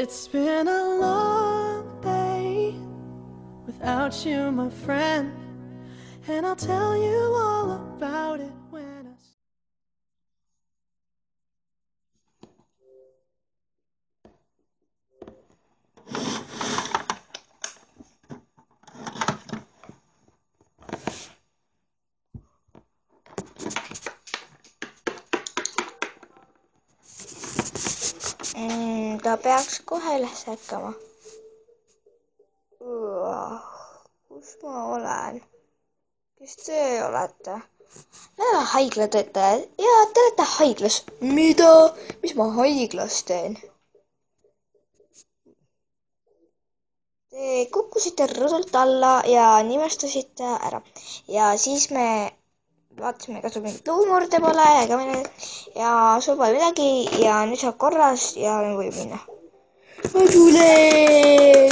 It's been a long day without you, my friend, and I'll tell you all about it when I... Ta peaks kohe üles ärkama. Kus ma olen? Kes te olete? Me oleme haiglatöötajad ja te olete haiglas. Mida? Mis ma haiglas teen? Te kukkusite rõdult alla ja nimestasite ära. Ja siis me vaatasime, kas sul mingit luumurde pole ja sul pole midagi ja nüüd saab korras ja võib minna. Ma tulen!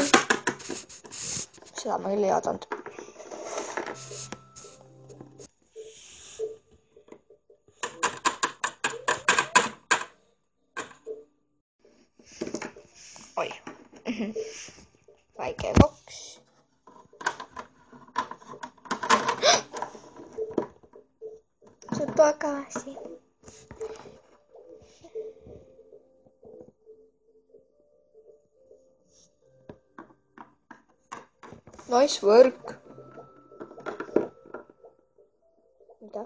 Seda ma küll ei oodanud. Oi. Väike boks. See pagasi. Nice work. Mida?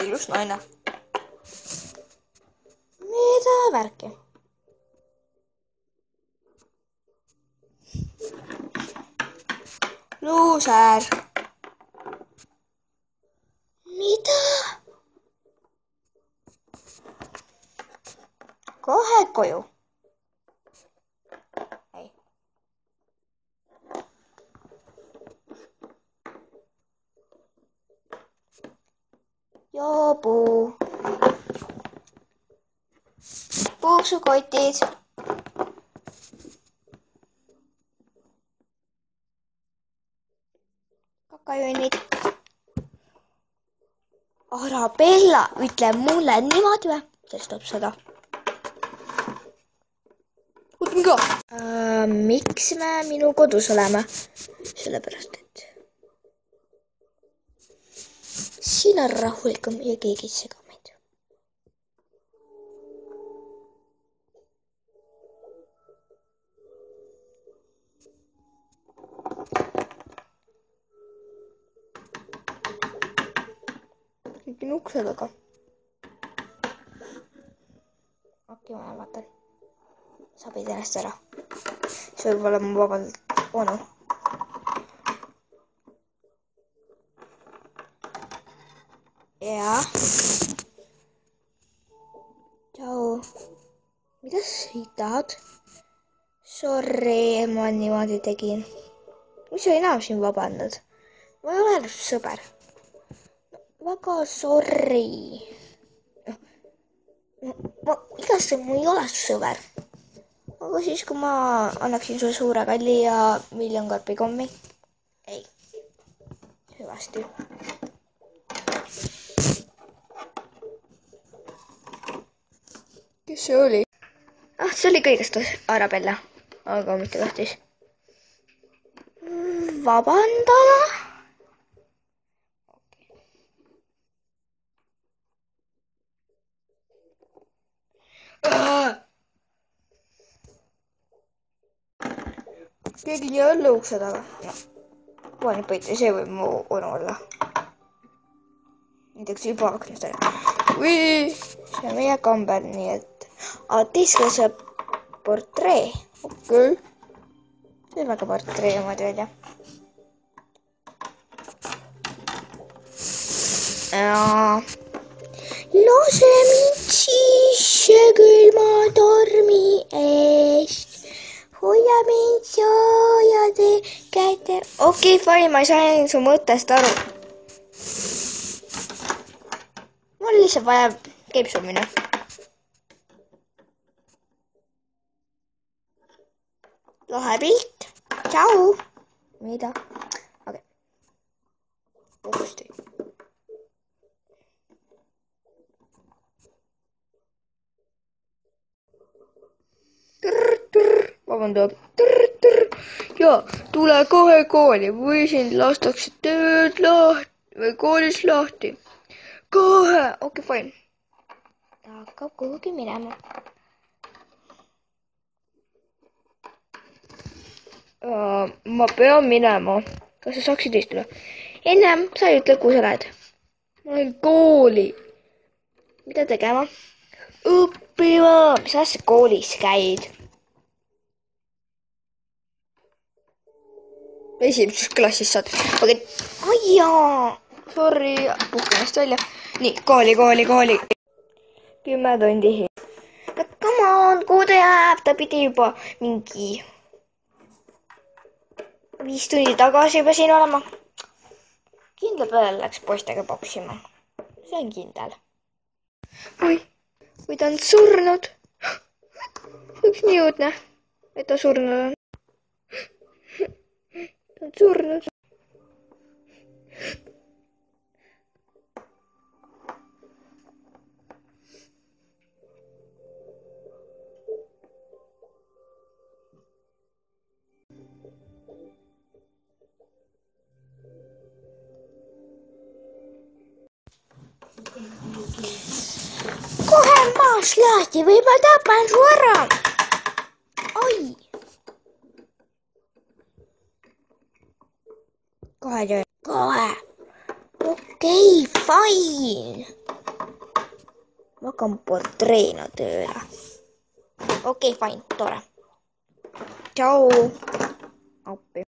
Ilus naine. Mida värki? Luuser. Mida? Kohe koju. Ei. Jobu. Puuksukotid. Kakajonnid. Arabella, ütle mulle niimoodi või? Sest tuleb seda. Miks me minu kodus oleme? Sellepärast, et siin on rahulikum ja keegi ei sega meid. Keegi on ukse taga. Okei, ma vaatan. Sabid ennast ära. See võib olla mu vabalt onu. Jaa. Tšau. Mida sa tahad? Sorry, ma niimoodi tegin. Mis sa enam siin vabandad? Ma ei ole sõber. Väga sorry. Igastahes mu ei ole sõber. Aga siis, kui ma annaksin sulle suure kalli ja miljon karpi kommi. Ei. Hüvasti. Kes see oli? See oli kõigest Arabella. Aga mitte tahtis. Vabandada? Keegi ei ole ukse taga. Puhani põiti, see võib mu onu olla. Näiteks juba aknast ära. See on meie kamber, nii et... teisega see portree. Okei. See on väga portree omad välja. Lase mind sisse külma tormi eest. Hoia mind soojade käte. Okei, fine, ma ei saa su mõttest aru. Mul lihtsalt vaja keepsumine. Lahe pilt. Tšau. Mida? Okei. Uuesti. vabandab. Ja tule kohe kooli või sind lastakse tööd lahti või koolis lahti. Kohe, okei, fine. Ta hakkab kuhugi minema. Ma pean minema. Kas sa saaksid istuda? Ennem sa ei ütle, kuhu sa lähed. Ma lähen kooli. Mida tegema? Õppima. Mis asja koolis käid? Esimeses klassis saad. Okei. Ai jaa. Sorry, puhkan ennast välja. Nii, kooli. 10 tundi. No come on, kuhu ta jääb? Ta pidi juba mingi 5 tundi tagasi juba siin olema. Kindla peale läks poistega poksima. See on kindel. Või ta on surnud. Üks nii õudne, et ta surnud on. Ta on surnud. Kohe maas lahti või ma tapan su ära. Oi. Kohe. Okei, fine. Ma hakkan portreena tööle. Okei, fine, tore. Tšau. Appi.